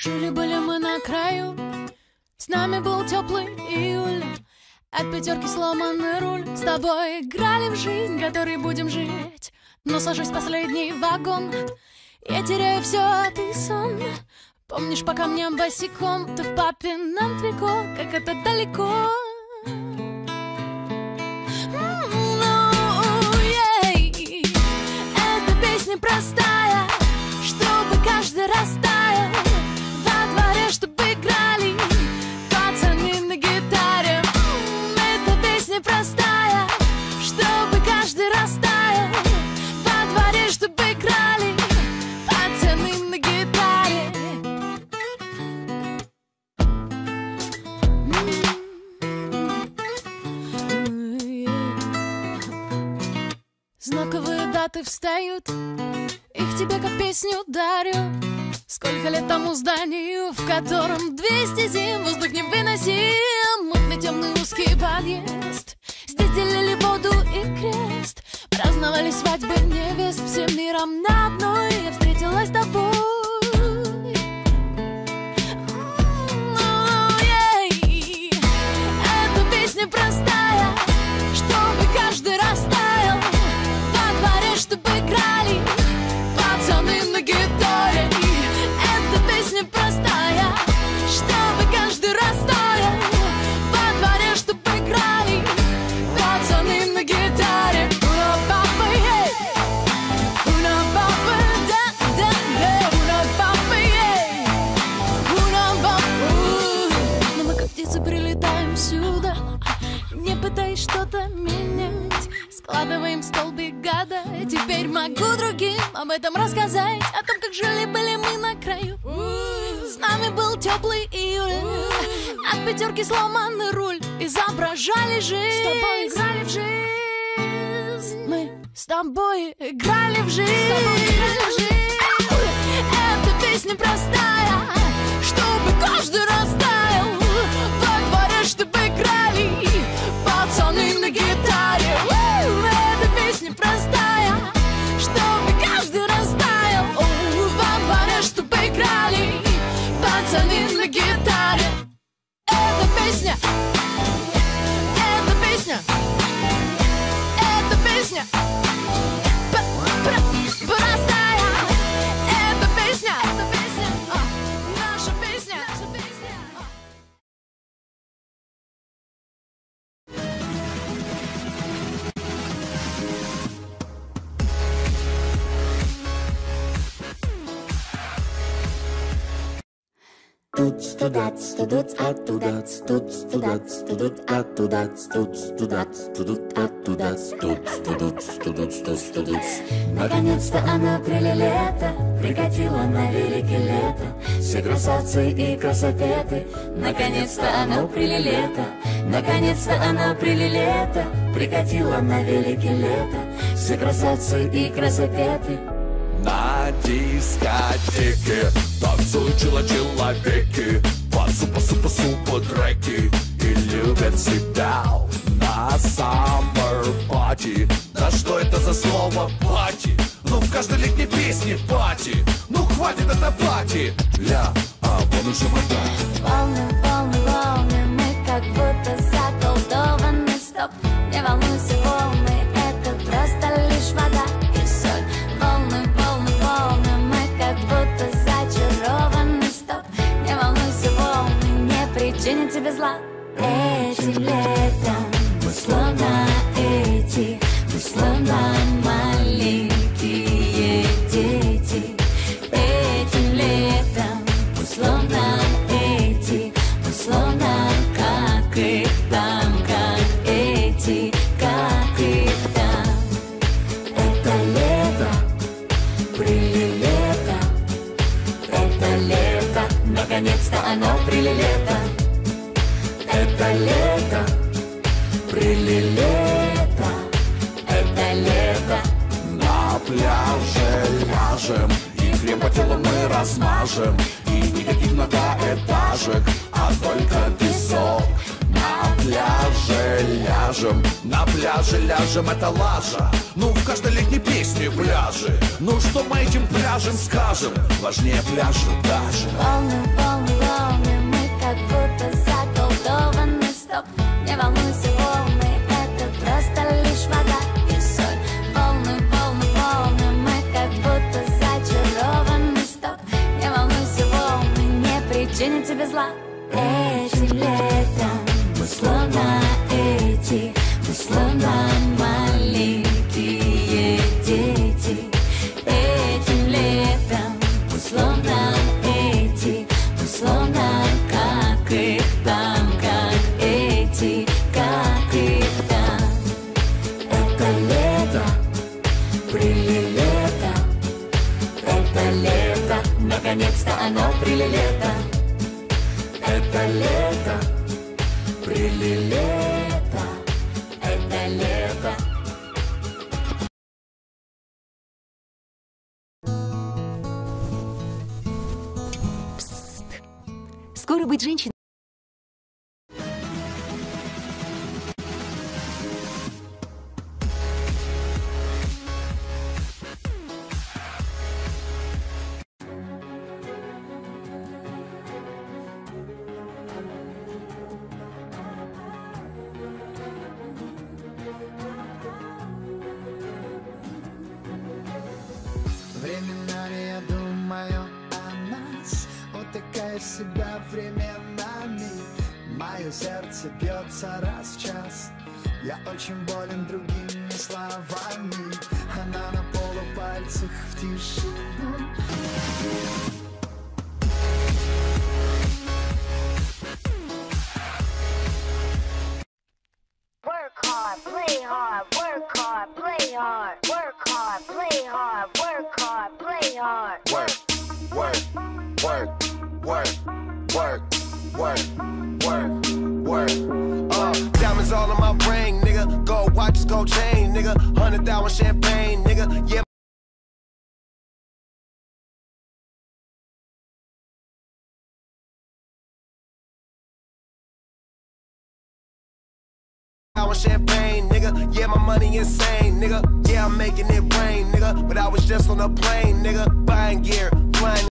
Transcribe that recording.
Жили-были мы на краю, с нами был теплый июль. От пятерки сломанный руль. С тобой играли в жизнь, которой будем жить. Но сажусь в последний вагон, я теряю все, а ты сон. Помнишь, по камням босиком ты в папином трико, как это далеко. Эта песня простая, чтобы каждый растаял. Во дворе, чтобы играли пацаны на гитаре. Эта песня простая, чтобы каждый растаял. Во дворе, чтобы играли пацаны на гитаре. Знаковые даты встают, их тебе как песню дарю. Сколько лет тому зданию, в котором 200 зим, воздух невыносим. Мутный темный узкий подъезд, здесь делили воду и крест. Праздновали свадьбы невест, всем миром на одной я встретилась с тобой. Эта песня простая, чтобы каждый растаял. Во дворе, чтобы играли пацаны на гитаре. Эта песня простая, чтобы каждый растаял. Во дворе, чтобы играли пацаны на гитаре. Уна папа, ей, уна папа, да, да, ей, уна папа, ей, уна папа. Но мы как птицы прилетаем сюда, не пытаясь что-то менять. Складываем столбик года, теперь могу другим об этом рассказать. О том, как жили-были мы на краю. С нами был теплый июль, от пятерки сломанный руль. Изображали жизнь, с тобой играли в жизнь. Мы с тобой играли в жизнь. Эта песня простая, чтобы каждый растаял. Во дворе, чтобы играли пацаны на гитаре. Эта песня простая, чтобы каждый растаял. Во дворе, чтобы играли пацаны на гитаре. Эта песня, эта песня, эта песня простая. Эта песня, наша песня, наша песня. Тут студат, студут, оттуда, тут студат, студут, оттуда, тут студат, студут, оттуда, тут студут, студут, студут. Наконец-то оно прилето, прикатило на велике лето. Все красавцы и красопеты. Наконец-то оно прилето, наконец-то оно прилето, прикатило на велике лето. Все красавцы и красопеты. На дискотеке танцуют человеки под супа-супа-супа треки и любят себя на summer party. Да что это за слово пати? Ну в каждой летней песне пати. Ну хватит это пати. Ля, а вон уже вода. Волны, волны, волны, мы как будто заколдованы. Стоп, не волнуйся, волны, это просто лишь вода и соль. Волны, волны, волны, мы как будто зачарованы. Стоп, не волнуйся, волны, не причинят тебе зла. Этим летом мы словно мы словно маленькие дети. Этим летом мы словно мы словно как их там, как эти, как их там. Это лето, прилето, это лето, наконец-то оно прилето. Это лето, прилето, это лето. На пляже ляжем и крем по телу мы размажем. И никаких многоэтажек, а только песок. На пляже ляжем, на пляже ляжем, это лажа. Ну, в каждой летней песне пляжи. Ну, что мы этим пляжем скажем? Важнее пляжа даже. Волны, волны, волны, мы как будто заколдованы. Стоп, не волнуйся, волны, это просто лишь вода и соль. Волны, волны, волны, мы как будто зачарованы. Стоп, не волнуйся, волны, не причинят тебе зла. Этим летом мы словно эти, мы словно маленькие дети. Этим летом мы словно эти, мы словно как их там, как эти, как их там. Это лето, прилилето, это лето, наконец-то оно прилилето. Это лето, прилилето, это лето. Пст. Скоро быть женщиной. Временами я думаю о нас, утыкаю в себя временами. Мое сердце бьется раз в час. Я очень болен другими словами. Она на полупальцах в тишину. Work hard, play hard, work hard, play hard, work hard, play hard, work hard, play hard. Work, work, work, work, work, work, work, work. Diamonds all on my ring, nigga. Gold watches, gold chain, nigga. 100,000 champagne, nigga. Yeah. Champagne, nigga. Yeah, my money insane, nigga. Yeah, I'm making it rain, nigga. But I was just on a plane, nigga. Buying gear, flying.